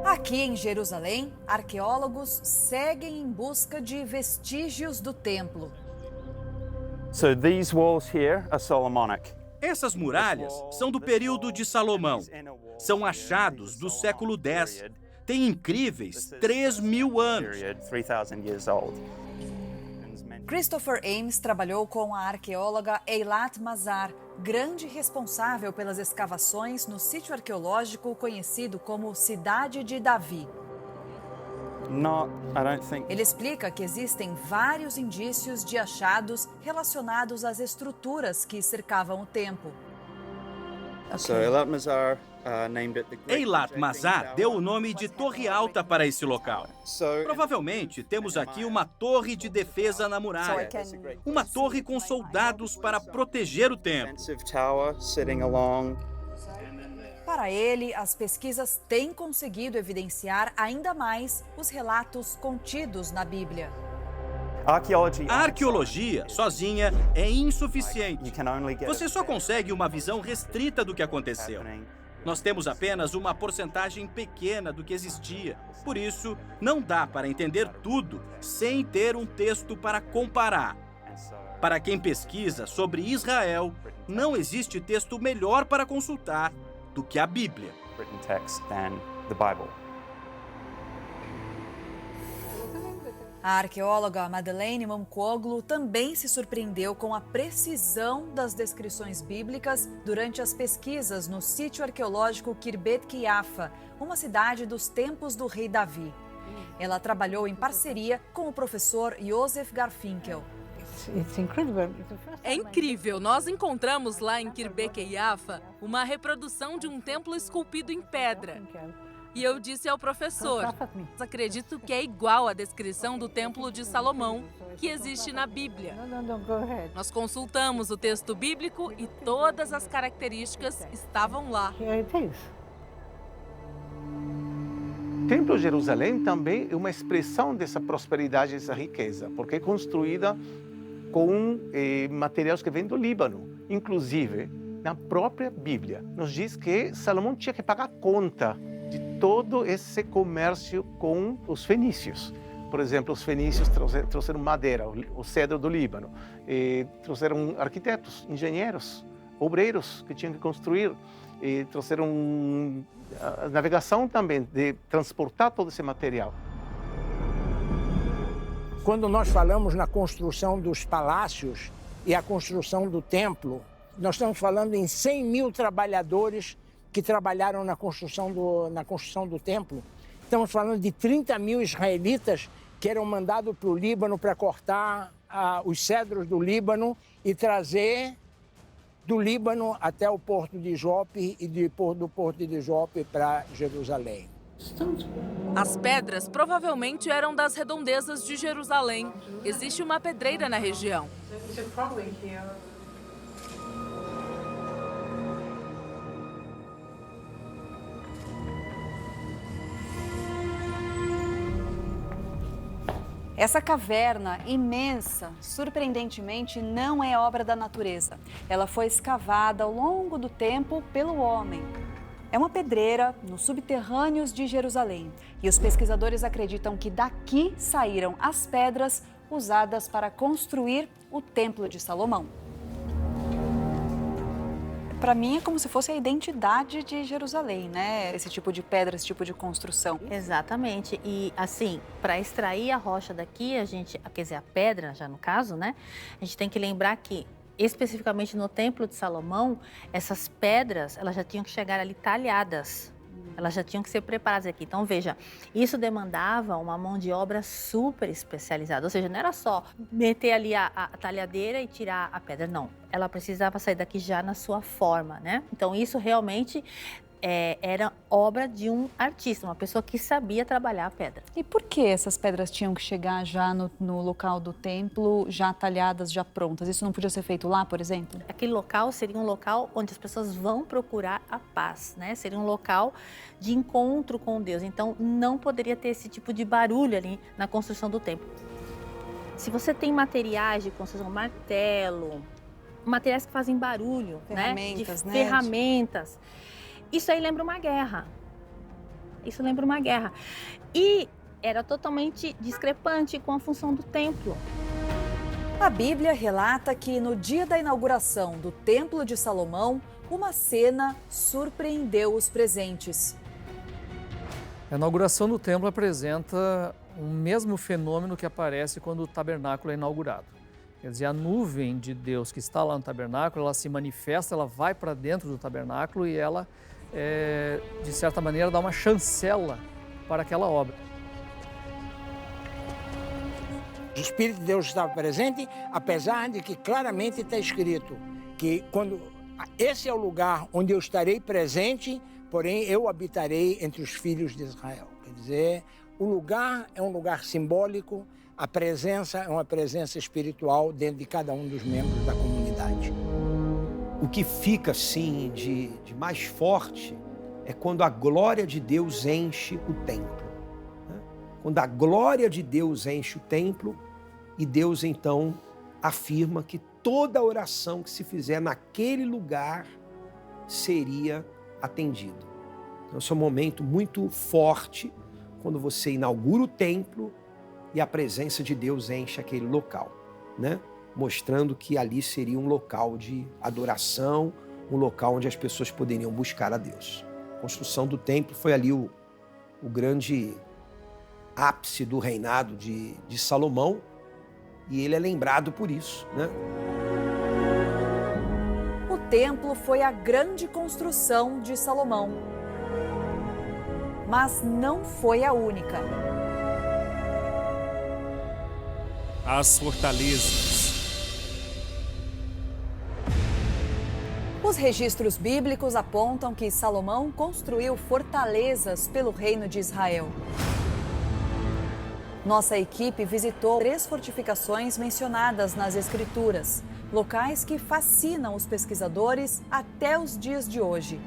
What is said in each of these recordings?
Aqui em Jerusalém, arqueólogos seguem em busca de vestígios do templo. So these walls here are Solomonic. Essas muralhas são do período de Salomão. São achados do século X. Têm incríveis 3.000 anos. Period, 3,000 years old. Christopher Ames trabalhou com a arqueóloga Eilat Mazar, grande responsável pelas escavações no sítio arqueológico conhecido como Cidade de Davi. I don't think. Ele explica que existem vários indícios de achados relacionados às estruturas que cercavam o templo. So Eilat Mazar named it the Great Eilat Projecting Mazar Tower. deu o nome de Torre Alta para esse local. So, Provavelmente temos aqui uma torre de defesa na muralha. Uma torre com soldados para proteger o templo. defensive tower sitting along. Para ele, as pesquisas têm conseguido evidenciar ainda mais os relatos contidos na Bíblia. Archaeology. A arqueologia, sozinha, é insuficiente. You can only get Você só consegue uma visão restrita do que aconteceu. Nós temos apenas uma porcentagem pequena do que existia. Por isso, não dá para entender tudo sem ter um texto para comparar. Para quem pesquisa sobre Israel, não existe texto melhor para consultar do que a Bíblia. written text than the Bible. A arqueóloga Madeleine Mamcooglu também se surpreendeu com a precisão das descrições bíblicas durante as pesquisas no sítio arqueológico Kirbet Quiafa, uma cidade dos tempos do rei Davi. Ela trabalhou em parceria com o professor Joseph Garfinkel. É incrível, nós encontramos lá em Kirbet Quiafa uma reprodução de um templo esculpido em pedra. E eu disse ao professor, acredito que é igual à descrição do Templo de Salomão, que existe na Bíblia. Nós consultamos o texto bíblico e todas as características estavam lá. O Templo de Jerusalém também é uma expressão dessa prosperidade, dessa riqueza, porque é construída com materiais que vêm do Líbano. Inclusive, na própria Bíblia, nos diz que Salomão tinha que pagar conta de todo esse comércio com os fenícios. Por exemplo, os fenícios trouxeram madeira, o cedro do Líbano, trouxeram arquitetos, engenheiros, obreiros que tinham que construir, trouxeram a navegação também, de transportar todo esse material. Quando nós falamos na construção dos palácios e a construção do templo, nós estamos falando em 100.000 trabalhadores que trabalharam na construção do templo. Estamos falando de 30.000 israelitas que eram mandados para o Líbano para cortar os cedros do Líbano e trazer do Líbano até o porto de Jope e depois do porto de Jope para Jerusalém. As pedras provavelmente eram das redondezas de Jerusalém. Existe uma pedreira na região. Essa caverna imensa, surpreendentemente, não é obra da natureza. Ela foi escavada ao longo do tempo pelo homem. É uma pedreira nos subterrâneos de Jerusalém. E os pesquisadores acreditam que daqui saíram as pedras usadas para construir o Templo de Salomão. Para mim é como se fosse a identidade de Jerusalém, né? Esse tipo de pedra, esse tipo de construção. Exatamente. E assim, para extrair a rocha daqui, quer dizer, a pedra, já no caso, né? A gente tem que lembrar que, especificamente no Templo de Salomão, essas pedras, elas já tinham que chegar ali talhadas. Elas já tinham que ser preparadas aqui. Então, veja, isso demandava uma mão de obra super especializada. Ou seja, não era só meter ali a talhadeira e tirar a pedra, não. Ela precisava sair daqui já na sua forma, né? Então, isso realmente era obra de um artista, uma pessoa que sabia trabalhar a pedra. E por que essas pedras tinham que chegar já no local do templo, já talhadas, já prontas? Isso não podia ser feito lá, por exemplo? Aquele local seria um local onde as pessoas vão procurar a paz, né? Seria um local de encontro com Deus. Então, não poderia ter esse tipo de barulho ali na construção do templo. Se você tem materiais de construção, martelo, materiais que fazem barulho, ferramentas, né? Ferramentas. Isso aí lembra uma guerra. Isso lembra uma guerra. E era totalmente discrepante com a função do templo. A Bíblia relata que no dia da inauguração do Templo de Salomão, uma cena surpreendeu os presentes. A inauguração do templo apresenta o mesmo fenômeno que aparece quando o tabernáculo é inaugurado. Quer dizer, a nuvem de Deus que está lá no tabernáculo, ela se manifesta, ela vai para dentro do tabernáculo e ela, de certa maneira, dá uma chancela para aquela obra. O Espírito de Deus estava presente, apesar de que claramente está escrito que esse é o lugar onde eu estarei presente, porém eu habitarei entre os filhos de Israel. Quer dizer, o lugar é um lugar simbólico, a presença é uma presença espiritual dentro de cada um dos membros da comunidade. O que fica, assim, de mais forte é quando a glória de Deus enche o templo. Né? Quando a glória de Deus enche o templo, e Deus, então, afirma que toda oração que se fizer naquele lugar seria atendida. Então, esse é um momento muito forte, quando você inaugura o templo e a presença de Deus enche aquele local, né? Mostrando que ali seria um local de adoração, um local onde as pessoas poderiam buscar a Deus. A construção do templo foi ali o grande ápice do reinado de Salomão, e ele é lembrado por isso, né? O templo foi a grande construção de Salomão. Mas não foi a única. As fortalezas. Os registros bíblicos apontam que Salomão construiu fortalezas pelo reino de Israel. Nossa equipe visitou 3 fortificações mencionadas nas Escrituras, locais que fascinam os pesquisadores até os dias de hoje.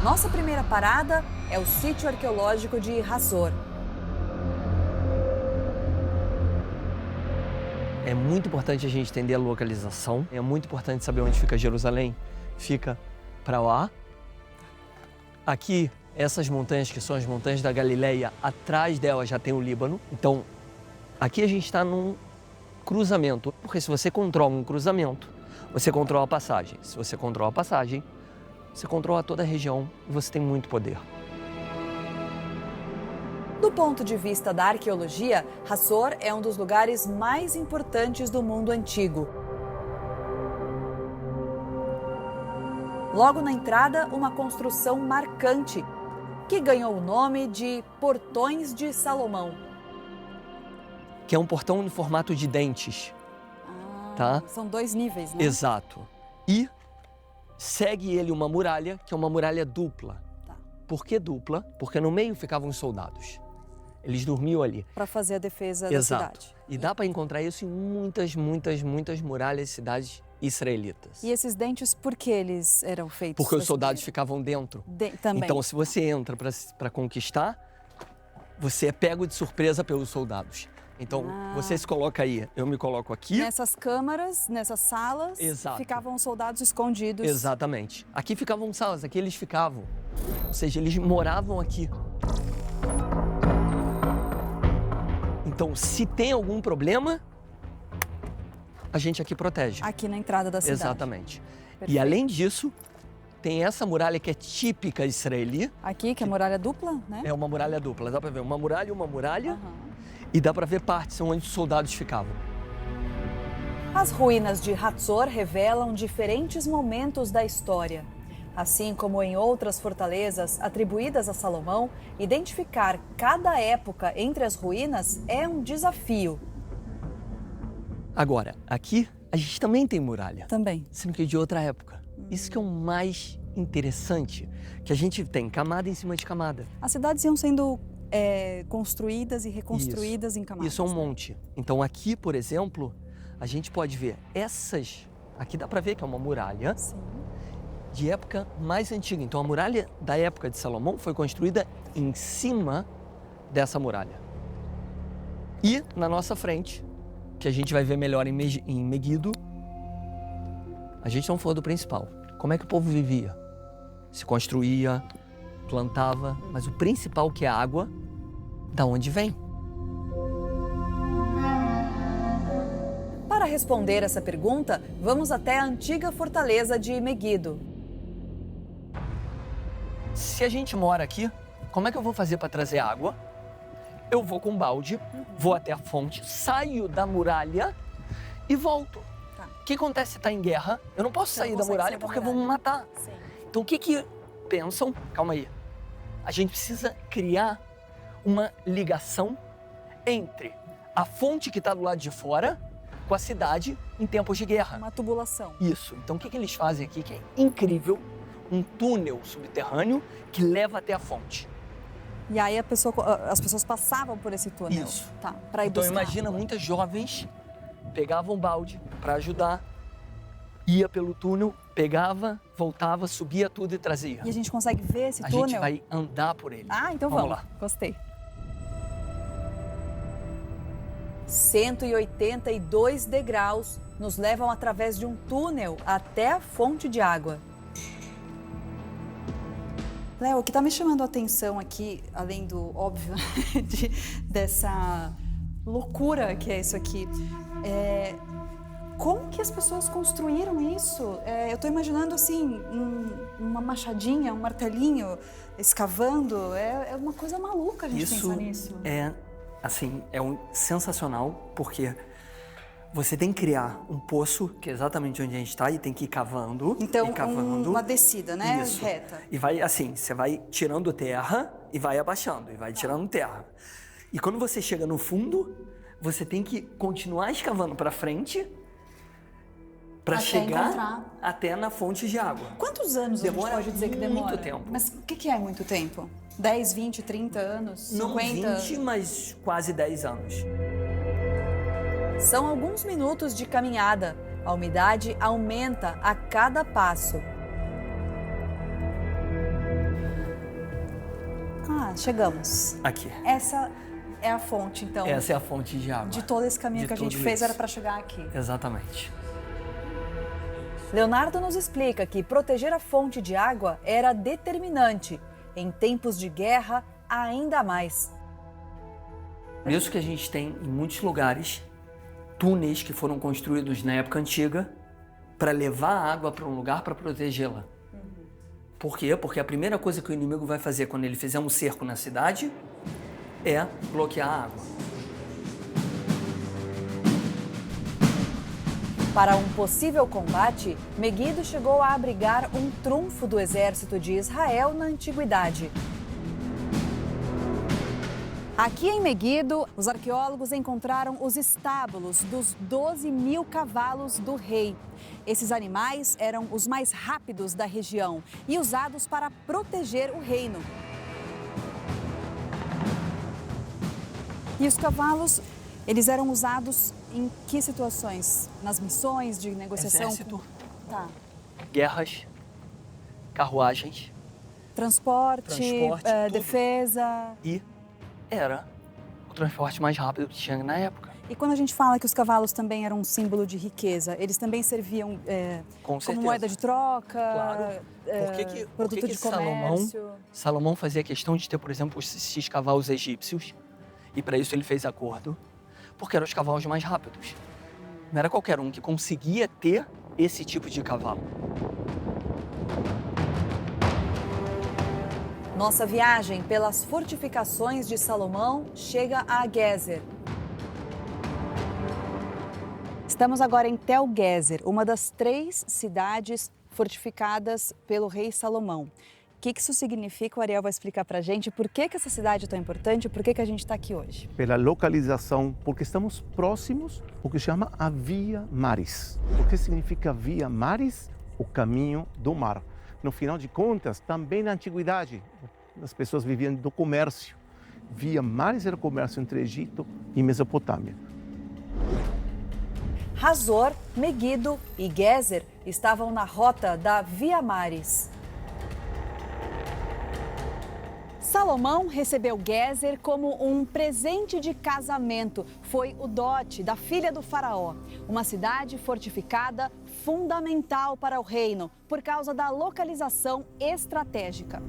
Nossa primeira parada é o sítio arqueológico de Hazor. É muito importante a gente entender a localização, é muito importante saber onde fica Jerusalém. Fica para lá. Aqui, essas montanhas, que são as montanhas da Galileia, atrás delas já tem o Líbano. Então, aqui a gente está num cruzamento, porque se você controla um cruzamento, você controla a passagem. Se você controla a passagem, você controla toda a região e você tem muito poder. Do ponto de vista da arqueologia, Hazor é um dos lugares mais importantes do mundo antigo. Logo na entrada, uma construção marcante, que ganhou o nome de Portões de Salomão. Que é um portão em formato de dentes. Tá? São 2 níveis, né? Exato. E segue ele uma muralha, que é uma muralha dupla. Tá. Por que dupla? Porque no meio ficavam os soldados. Eles dormiam ali. Para fazer a defesa da Exato. cidade. E dá para encontrar isso em muitas muralhas e cidades israelitas. E esses dentes, por que eles eram feitos? Porque os soldados ficavam dentro. Também. Então, se você entra para conquistar, você é pego de surpresa pelos soldados. Então, você se coloca aí, eu me coloco aqui. Nessas câmaras, nessas salas, Exato. Ficavam os soldados escondidos. Exatamente. Aqui ficavam salas, aqui eles ficavam. Ou seja, eles moravam aqui. Então, se tem algum problema, a gente aqui protege. Aqui na entrada da cidade. Exatamente. Perfeito. E além disso, tem essa muralha que é típica israeli. Aqui, que é muralha dupla, né? É uma muralha dupla. Dá para ver uma muralha e uma muralha. Uhum. E dá para ver partes onde os soldados ficavam. As ruínas de Hazor revelam diferentes momentos da história. Assim como em outras fortalezas atribuídas a Salomão, identificar cada época entre as ruínas é um desafio. Agora, aqui a gente também tem muralha. Também. Sendo que é de outra época. Isso que é o mais interessante, que a gente tem camada em cima de camada. As cidades iam sendo construídas e reconstruídas em camadas. Isso é um monte. Então aqui, por exemplo, a gente pode ver essas... Aqui dá para ver que é uma muralha. Sim. De época mais antiga. Então a muralha da época de Salomão foi construída em cima dessa muralha. E na nossa frente, que a gente vai ver melhor em Meguido, a gente não falou do principal. Como é que o povo vivia? Se construía plantava, mas o principal que é a água, da onde vem? Para responder essa pergunta, vamos até a antiga fortaleza de Meguido. Se a gente mora aqui, como é que eu vou fazer para trazer água? Eu vou com um balde, vou até a fonte, saio da muralha e volto. Tá. O que acontece se está em guerra? Eu não posso sair da muralha porque vão me matar. Sim. Então o que pensam? Calma aí. A gente precisa criar uma ligação entre a fonte que está do lado de fora com a cidade em tempos de guerra. Uma tubulação. Isso. Então o que eles fazem aqui que é incrível? Um túnel subterrâneo que leva até a fonte. E aí as pessoas passavam por esse túnel. Isso. Tá, para ir Então buscar. imagina muitas jovens pegavam um balde para ajudar, ia pelo túnel, pegava, voltava, subia tudo e trazia. E a gente consegue ver esse A túnel? gente vai andar por ele. Ah, então Vamos vamos. lá. Gostei. 182 degraus nos levam através de um túnel até a fonte de água. Léo, o que está me chamando a atenção aqui, além do óbvio, dessa loucura que é isso aqui, como que as pessoas construíram isso? Eu estou imaginando assim, uma machadinha, um martelinho, escavando. É uma coisa maluca a gente pensar nisso. Sensacional, porque você tem que criar um poço, que é exatamente onde a gente está, e tem que ir cavando. Então, e cavando. uma descida, né? Isso. Reta. E vai assim, você vai tirando terra e vai abaixando, e vai tirando terra. E quando você chega no fundo, você tem que continuar escavando para frente para chegar encontrar. até na fonte de água. Quantos anos Demora a gente pode dizer que demora? muito tempo. Mas o que é muito tempo? 10, 20, 30 anos? Não 50? 20, mas quase 10 anos. São alguns minutos de caminhada. A umidade aumenta a cada passo. Ah, chegamos. Aqui. Essa é a fonte, então. Essa é a fonte de água. De todo esse caminho De que a gente tudo fez isso. era para chegar aqui. Exatamente. Leonardo nos explica que proteger a fonte de água era determinante. Em tempos de guerra, ainda mais. Por isso que a gente tem, em muitos lugares, túneis que foram construídos na época antiga para levar a água para um lugar para protegê-la. Por quê? Porque a primeira coisa que o inimigo vai fazer quando ele fizer um cerco na cidade é bloquear a água. Para um possível combate, Meguido chegou a abrigar um trunfo do exército de Israel na antiguidade. Aqui em Meguido, os arqueólogos encontraram os estábulos dos 12.000 cavalos do rei. Esses animais eram os mais rápidos da região e usados para proteger o reino. E os cavalos, eles eram usados em que situações? Nas missões de negociação? Exército. Tá. Guerras, carruagens. Transporte, tudo. defesa. E era o transporte mais rápido que tinha na época. E quando a gente fala que os cavalos também eram um símbolo de riqueza, eles também serviam Com como certeza. moeda de troca, Claro. produto de comércio? Salomão fazia questão de ter, por exemplo, esses cavalos egípcios. E para isso ele fez acordo, porque eram os cavalos mais rápidos. Não era qualquer um que conseguia ter esse tipo de cavalo. Nossa viagem pelas fortificações de Salomão chega a Gezer. Estamos agora em Tel Gezer, uma das 3 cidades fortificadas pelo rei Salomão. O que isso significa? O Ariel vai explicar para a gente por que essa cidade é tão importante e por que a gente está aqui hoje. Pela localização, porque estamos próximos ao que chama a Via Maris. O que significa Via Maris? O caminho do mar. No final de contas, também na antiguidade, as pessoas viviam do comércio. Via Maris era o comércio entre Egito e Mesopotâmia. Hazor, Meguido e Gezer estavam na rota da Via Maris. Salomão recebeu Gezer como um presente de casamento. Foi o dote da filha do faraó. Uma cidade fortificada fundamental para o reino, por causa da localização estratégica.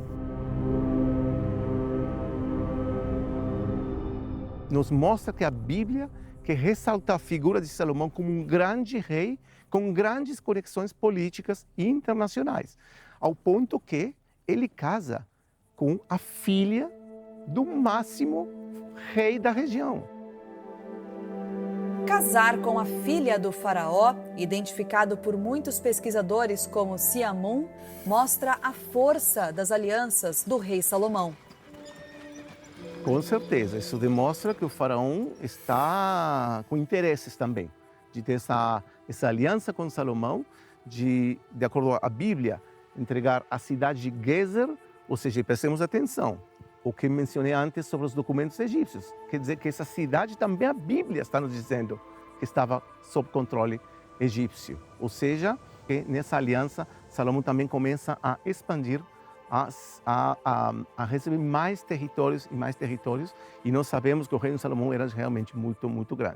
nos mostra que a Bíblia quer ressaltar a figura de Salomão como um grande rei com grandes conexões políticas e internacionais, ao ponto que ele casa com a filha do máximo rei da região. Casar com a filha do faraó, identificado por muitos pesquisadores como Siamun, mostra a força das alianças do rei Salomão. Com certeza, isso demonstra que o faraó está com interesses também, de ter essa aliança com Salomão, de acordo com a Bíblia, entregar a cidade de Gezer, ou seja, prestemos atenção, o que mencionei antes sobre os documentos egípcios. Quer dizer que essa cidade também, a Bíblia está nos dizendo que estava sob controle egípcio. Ou seja, que nessa aliança, Salomão também começa a expandir, a receber mais territórios, e nós sabemos que o reino de Salomão era realmente muito, muito grande.